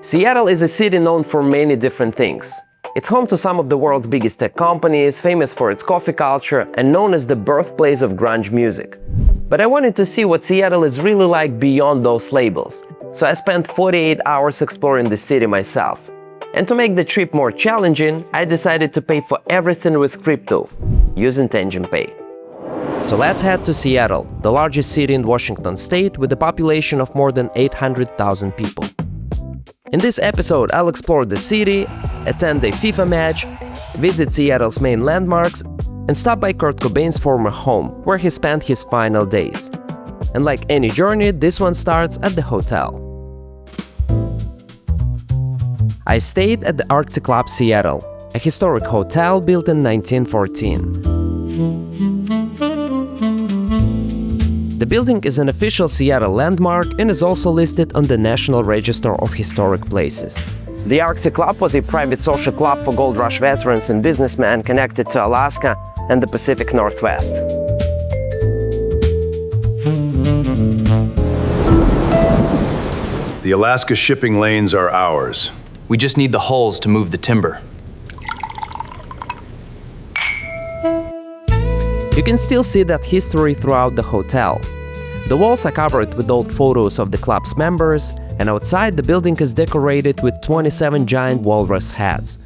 Seattle is a city known for many different things. It's home to some of the world's biggest tech companies, famous for its coffee culture, and known as the birthplace of grunge music. But I wanted to see what Seattle is really like beyond those labels. So I spent 48 hours exploring the city myself. And to make the trip more challenging, I decided to pay for everything with crypto, using Tenjin Pay. So let's head to Seattle, the largest city in Washington state with a population of more than 800,000 people. In this episode, I'll explore the city, attend a FIFA match, visit Seattle's main landmarks, and stop by Kurt Cobain's former home, where he spent his final days. And like any journey, this one starts at the hotel. I stayed at the Arctic Club Seattle, a historic hotel built in 1914. The building is an official Seattle landmark and is also listed on the National Register of Historic Places. The Arctic Club was a private social club for Gold Rush veterans and businessmen connected to Alaska and the Pacific Northwest. The Alaska shipping lanes are ours. We just need the hulls to move the timber. You can still see that history throughout the hotel. The walls are covered with old photos of the club's members, and outside the building is decorated with 27 giant walrus hats.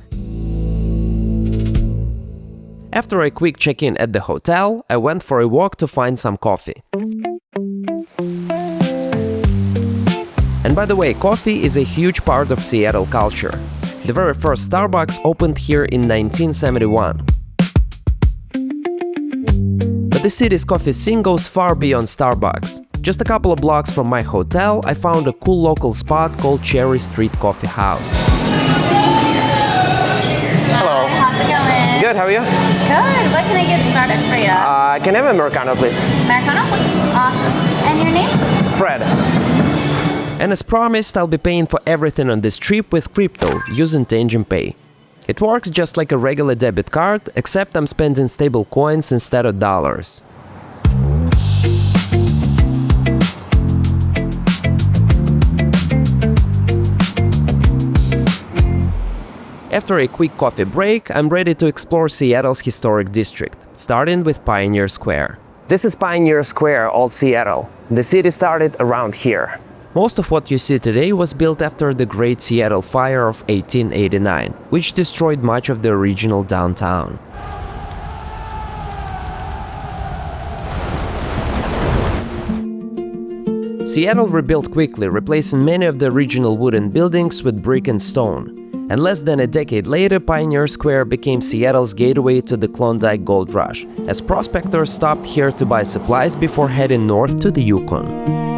After a quick check-in at the hotel, I went for a walk to find some coffee. And by the way, coffee is a huge part of Seattle culture. The very first Starbucks opened here in 1971. But the city's coffee scene goes far beyond Starbucks. Just a couple of blocks from my hotel, I found a cool local spot called Cherry Street Coffee House. Hello. Hi, how's it going? Good, how are you? Good. What can I get started for you? Can I have an Americano, please? Americano? Awesome. And your name? Fred. And as promised, I'll be paying for everything on this trip with crypto, using Tenjin Pay. It works just like a regular debit card, except I'm spending stable coins instead of dollars. After a quick coffee break, I'm ready to explore Seattle's historic district, starting with Pioneer Square. This is Pioneer Square, Old Seattle. The city started around here. Most of what you see today was built after the Great Seattle Fire of 1889, which destroyed much of the original downtown. Seattle rebuilt quickly, replacing many of the original wooden buildings with brick and stone. And less than a decade later, Pioneer Square became Seattle's gateway to the Klondike Gold Rush, as prospectors stopped here to buy supplies before heading north to the Yukon.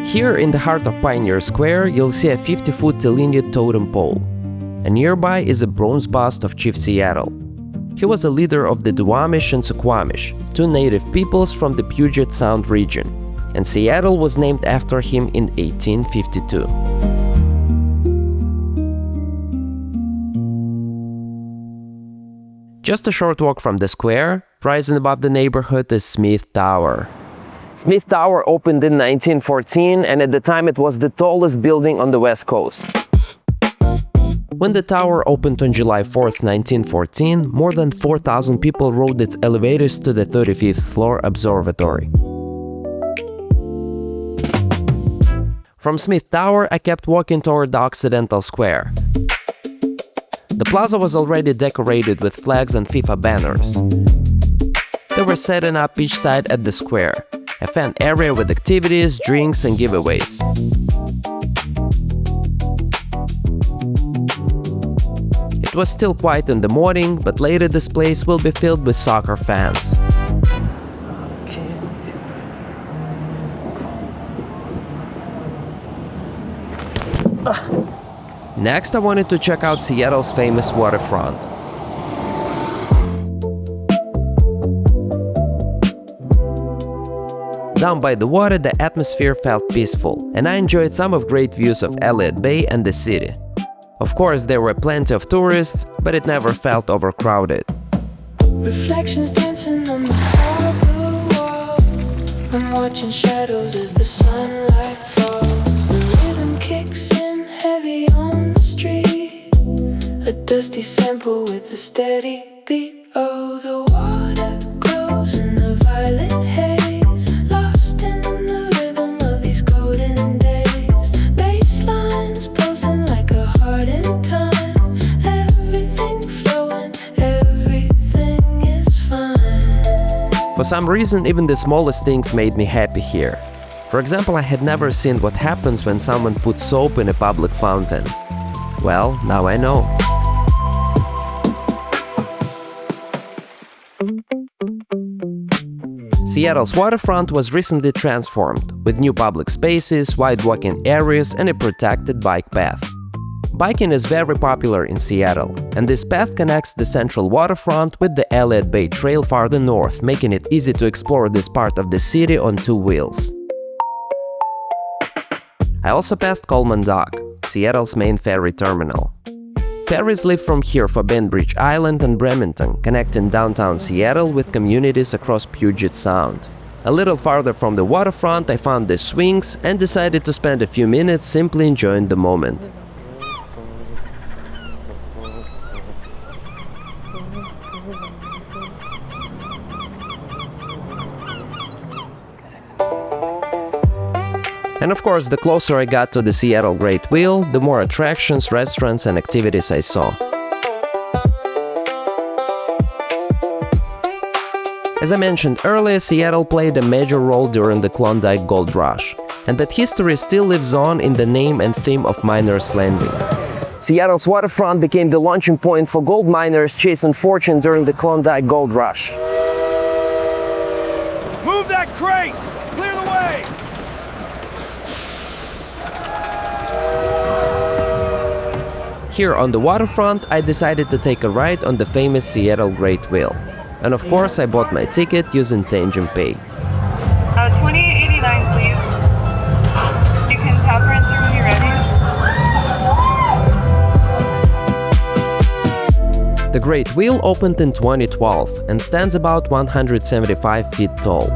Here in the heart of Pioneer Square, you'll see a 50-foot Telinia totem pole. And nearby is a bronze bust of Chief Seattle. He was a leader of the Duwamish and Suquamish, two native peoples from the Puget Sound region, and Seattle was named after him in 1852. Just a short walk from the square, rising above the neighborhood is Smith Tower. Smith Tower opened in 1914, and at the time it was the tallest building on the West Coast. When the tower opened on July 4, 1914, more than 4,000 people rode its elevators to the 35th floor observatory. From Smith Tower, I kept walking toward the Occidental Square. The plaza was already decorated with flags and FIFA banners. They were setting up each side at the square, a fan area with activities, drinks, and giveaways. It was still quiet in the morning, but later this place will be filled with soccer fans. Next, I wanted to check out Seattle's famous Waterfront. Down by the water, the atmosphere felt peaceful, and I enjoyed some of great views of Elliott Bay and the city. Of course, there were plenty of tourists, but it never felt overcrowded. Reflections dancing on the harbor wall. I'm watching shadows as the sunlight falls. The rhythm tempo with a steady beat. Oh, the water glows in the violet haze, lost in the rhythm of these golden days. Bass lines pulsing like a heart in time. Everything flowing, everything is fine. For some reason, even the smallest things made me happy here. For example, I had never seen what happens when someone puts soap in a public fountain. Well, now I know. Seattle's waterfront was recently transformed, with new public spaces, wide walking areas, and a protected bike path. Biking is very popular in Seattle, and this path connects the central waterfront with the Elliott Bay Trail farther north, making it easy to explore this part of the city on two wheels. I also passed Coleman Dock, Seattle's main ferry terminal. Ferries leave from here for Bainbridge Island and Bremerton, connecting downtown Seattle with communities across Puget Sound. A little farther from the waterfront, I found the swings and decided to spend a few minutes simply enjoying the moment. And of course, the closer I got to the Seattle Great Wheel, the more attractions, restaurants, and activities I saw. As I mentioned earlier, Seattle played a major role during the Klondike Gold Rush, and that history still lives on in the name and theme of Miners Landing. Seattle's waterfront became the launching point for gold miners chasing fortune during the Klondike Gold Rush. Move that crate! Clear the way! Here on the waterfront, I decided to take a ride on the famous Seattle Great Wheel. And of course, I bought my ticket using Tangent Pay. 2889, please. You can tap right through when you're ready. The Great Wheel opened in 2012 and stands about 175 feet tall.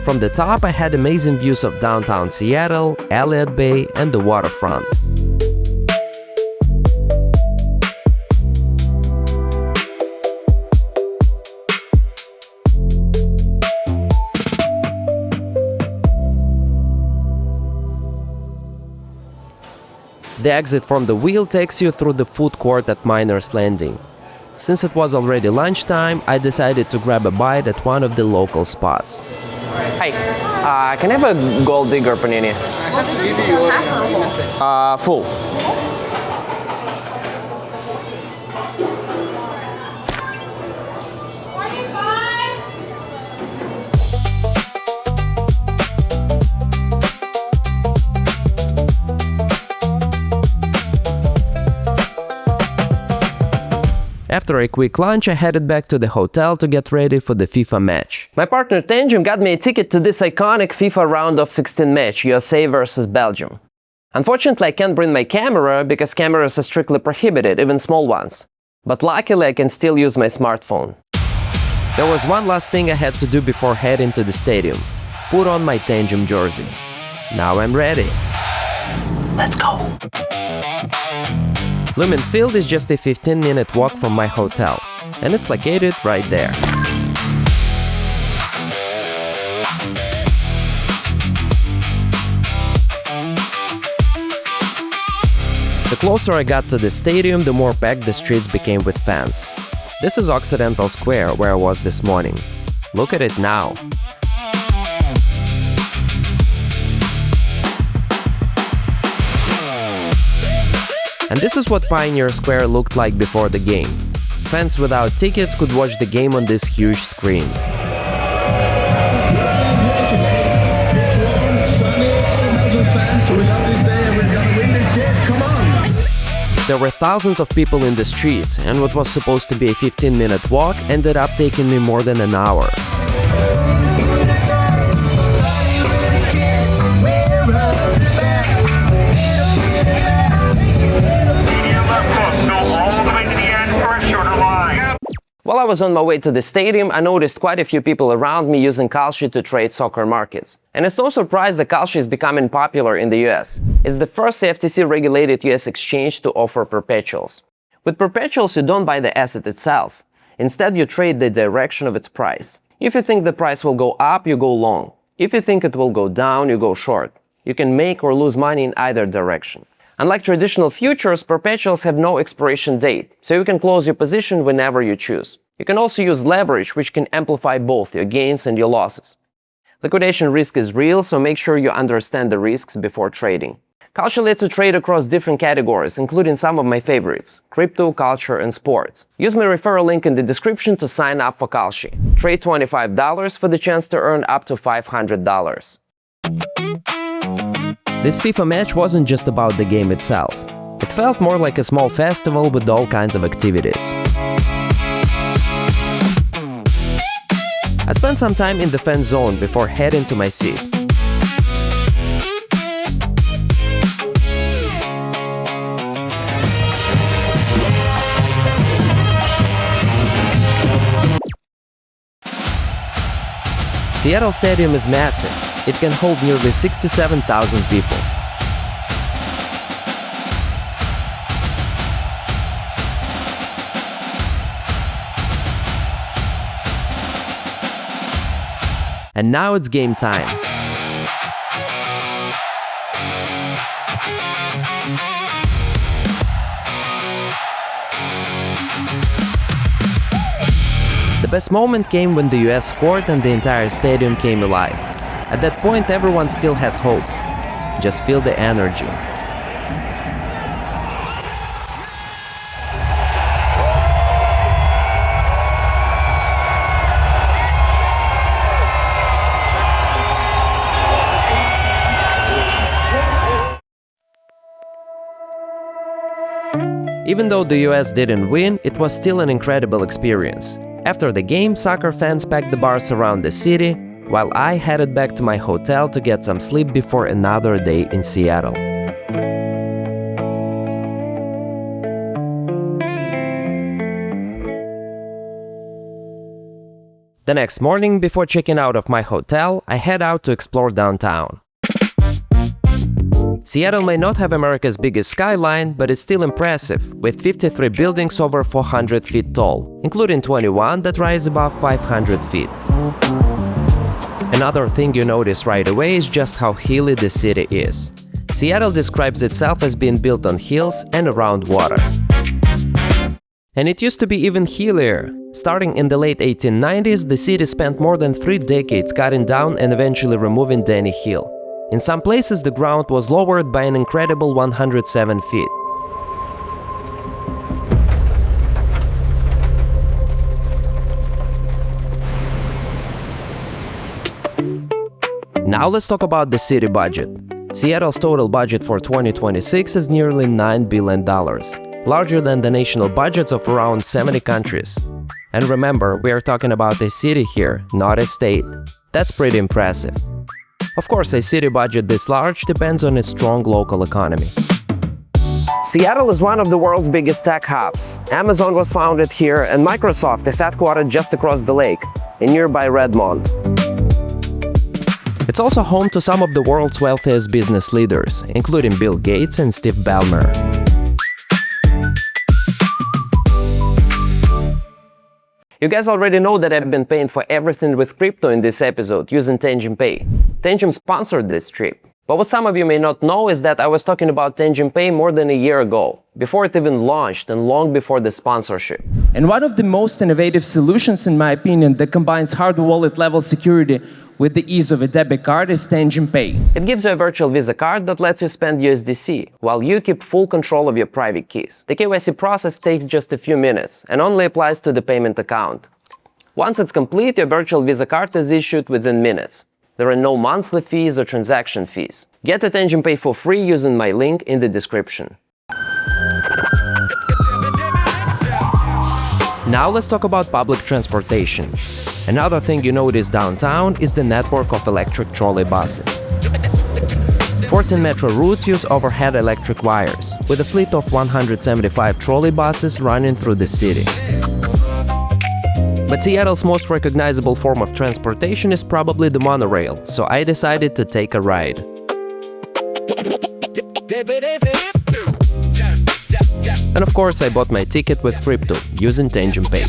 From the top, I had amazing views of downtown Seattle, Elliott Bay, and the waterfront. The exit from the wheel takes you through the food court at Miners Landing. Since it was already lunchtime, I decided to grab a bite at one of the local spots. Hi, can I have a gold digger panini? Full. After a quick lunch, I headed back to the hotel to get ready for the FIFA match. My partner Tangent got me a ticket to this iconic FIFA round of 16 match, USA vs Belgium. Unfortunately, I can't bring my camera because cameras are strictly prohibited, even small ones. But luckily, I can still use my smartphone. There was one last thing I had to do before heading to the stadium: put on my Tangent jersey. Now I'm ready. Let's go! Lumen Field is just a 15-minute walk from my hotel, and it's located right there. The closer I got to the stadium, the more packed the streets became with fans. This is Occidental Square, where I was this morning. Look at it now. And this is what Pioneer Square looked like before the game. Fans without tickets could watch the game on this huge screen. There were thousands of people in the streets, and what was supposed to be a 15-minute walk ended up taking me more than an hour. While I I was on my way to the stadium, I noticed quite a few people around me using Kalshi to trade soccer markets. And it's no surprise that Kalshi is becoming popular in the US. It's the first FTC-regulated US exchange to offer perpetuals. With perpetuals, you don't buy the asset itself. Instead, you trade the direction of its price. If you think the price will go up, you go long. If you think it will go down, you go short. You can make or lose money in either direction. Unlike traditional futures, perpetuals have no expiration date, so you can close your position whenever you choose. You can also use leverage, which can amplify both your gains and your losses. Liquidation risk is real, so make sure you understand the risks before trading. Kalshi lets you trade across different categories, including some of my favorites: crypto, culture, and sports. Use my referral link in the description to sign up for Kalshi. Trade $25 for the chance to earn up to $500. This FIFA match wasn't just about the game itself. It felt more like a small festival with all kinds of activities. I spent some time in the fan zone before heading to my seat. Seattle Stadium is massive. It can hold nearly 67,000 people. And now it's game time. The best moment came when the US scored and the entire stadium came alive. At that point, everyone still had hope. Just feel the energy. Even though the US didn't win, it was still an incredible experience. After the game, soccer fans packed the bars around the city, while I headed back to my hotel to get some sleep before another day in Seattle. The next morning, before checking out of my hotel, I head out to explore downtown. Seattle may not have America's biggest skyline, but it's still impressive, with 53 buildings over 400 feet tall, including 21 that rise above 500 feet. Another thing you notice right away is just how hilly the city is. Seattle describes itself as being built on hills and around water. And it used to be even hillier. Starting in the late 1890s, the city spent more than 3 decades cutting down and eventually removing Denny Hill. In some places, the ground was lowered by an incredible 107 feet. Now let's talk about the city budget. Seattle's total budget for 2026 is nearly $9 billion, larger than the national budgets of around 70 countries. And remember, we are talking about a city here, not a state. That's pretty impressive. Of course, a city budget this large depends on a strong local economy. Seattle is one of the world's biggest tech hubs. Amazon was founded here, and Microsoft is headquartered just across the lake, in nearby Redmond. It's also home to some of the world's wealthiest business leaders, including Bill Gates and Steve Ballmer. You guys already know that I've been paying for everything with crypto in this episode using Tenjin Pay. Tenjin sponsored this trip. But what some of you may not know is that I was talking about Tenjin Pay more than a year ago, before it even launched and long before the sponsorship. And one of the most innovative solutions, in my opinion, that combines hard wallet level security with the ease of a debit card is Tenjin Pay. It gives you a virtual Visa card that lets you spend USDC, while you keep full control of your private keys. The KYC process takes just a few minutes and only applies to the payment account. Once it's complete, your virtual Visa card is issued within minutes. There are no monthly fees or transaction fees. Get a Tenjin Pay for free using my link in the description. Now let's talk about public transportation. Another thing you notice downtown is the network of electric trolley buses. 14 metro routes use overhead electric wires, with a fleet of 175 trolley buses running through the city. But Seattle's most recognizable form of transportation is probably the monorail, so I decided to take a ride. And of course, I bought my ticket with crypto, using Tangent Pay.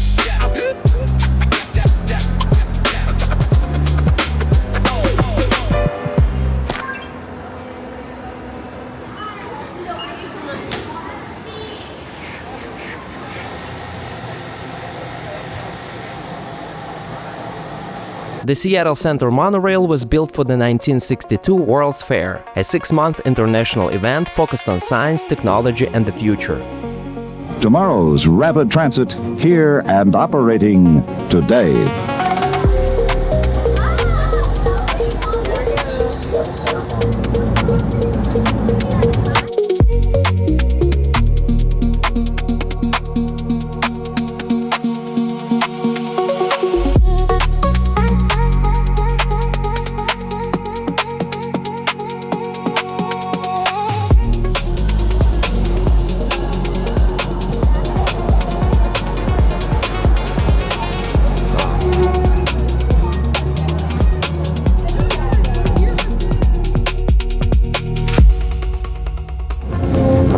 The Seattle Center monorail was built for the 1962 World's Fair, a 6-month international event focused on science, technology, and the future. Tomorrow's rapid transit, here and operating today.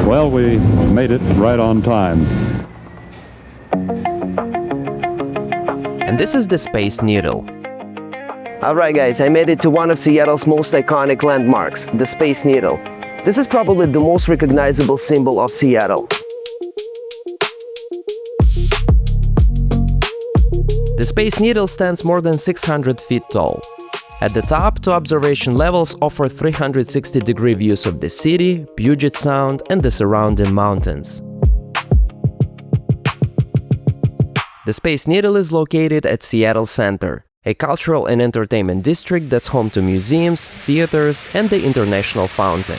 Well, we made it right on time. And this is the Space Needle. Alright guys, I made it to one of Seattle's most iconic landmarks, the Space Needle. This is probably the most recognizable symbol of Seattle. The Space Needle stands more than 600 feet tall. At the top, two observation levels offer 360-degree views of the city, Puget Sound, and the surrounding mountains. The Space Needle is located at Seattle Center, a cultural and entertainment district that's home to museums, theaters, and the International Fountain.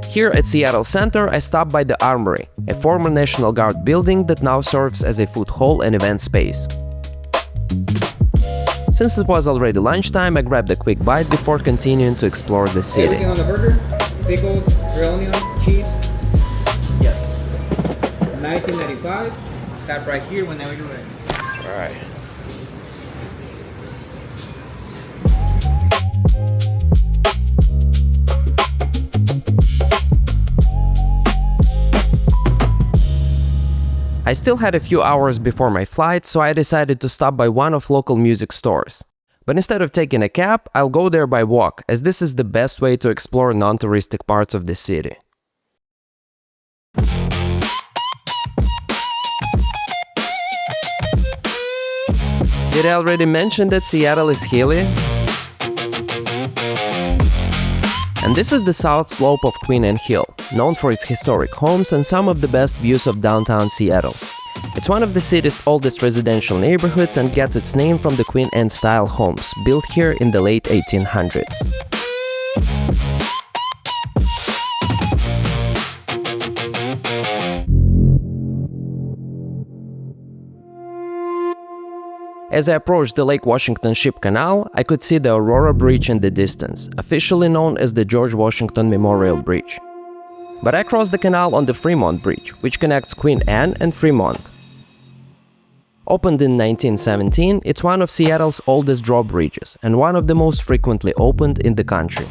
Here at Seattle Center, I stopped by the Armory, a former National Guard building that now serves as a food hall and event space. Since it was already lunchtime, I grabbed a quick bite before continuing to explore the city. Anything on the burger? Pickles, real onion, cheese? Yes. 1995. Tap right here whenever you're ready. All right. I still had a few hours before my flight, so I decided to stop by one of local music stores. But instead of taking a cab, I'll go there by walk, as this is the best way to explore non-touristic parts of the city. Did I already mention that Seattle is hilly? And this is the south slope of Queen Anne Hill, known for its historic homes and some of the best views of downtown Seattle. It's one of the city's oldest residential neighborhoods and gets its name from the Queen Anne-style homes, built here in the late 1800s. As I approached the Lake Washington Ship Canal, I could see the Aurora Bridge in the distance, officially known as the George Washington Memorial Bridge. But I crossed the canal on the Fremont Bridge, which connects Queen Anne and Fremont. Opened in 1917, it's one of Seattle's oldest drawbridges and one of the most frequently opened in the country.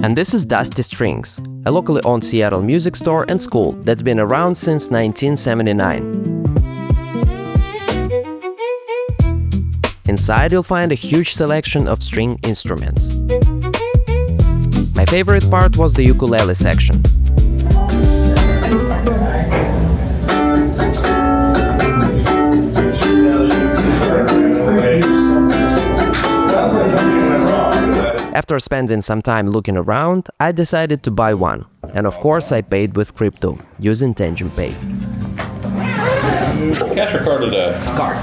And this is Dusty Strings, a locally owned Seattle music store and school that's been around since 1979. Inside you'll find a huge selection of string instruments. My favorite part was the ukulele section. After spending some time looking around, I decided to buy one. And of course I paid with crypto, using Tangent Pay. Cash or card today? Card.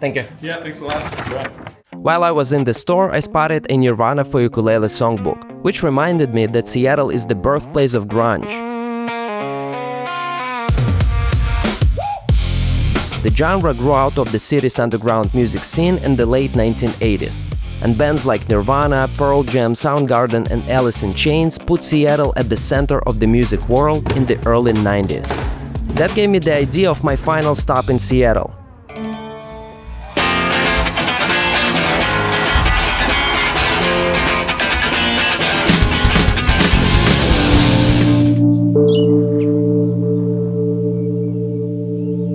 Thank you. Yeah, thanks a lot. Right. While I was in the store, I spotted a Nirvana for ukulele songbook, which reminded me that Seattle is the birthplace of grunge. The genre grew out of the city's underground music scene in the late 1980s, and bands like Nirvana, Pearl Jam, Soundgarden, and Alice in Chains put Seattle at the center of the music world in the early 90s. That gave me the idea of my final stop in Seattle.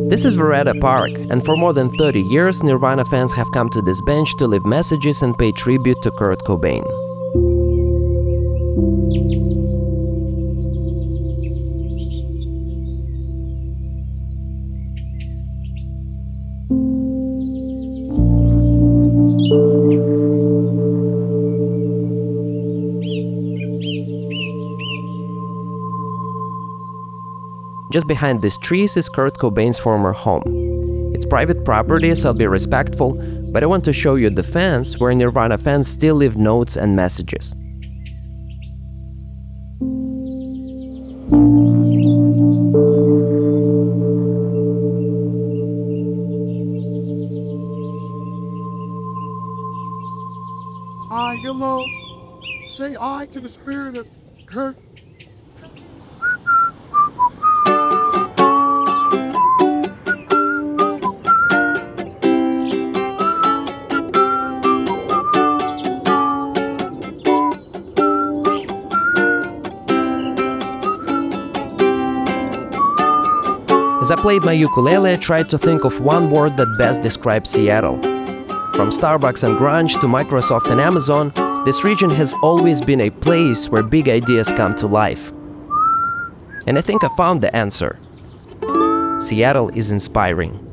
This is Viretta Park, and for more than 30 years, Nirvana fans have come to this bench to leave messages and pay tribute to Kurt Cobain. Just behind these trees is Kurt Cobain's former home. It's private property, so I'll be respectful, but I want to show you the fence where Nirvana fans still leave notes and messages. Hello. Say hi to the spirit of Kurt. As I played my ukulele, I tried to think of one word that best describes Seattle. From Starbucks and grunge to Microsoft and Amazon, this region has always been a place where big ideas come to life. And I think I found the answer. Seattle is inspiring.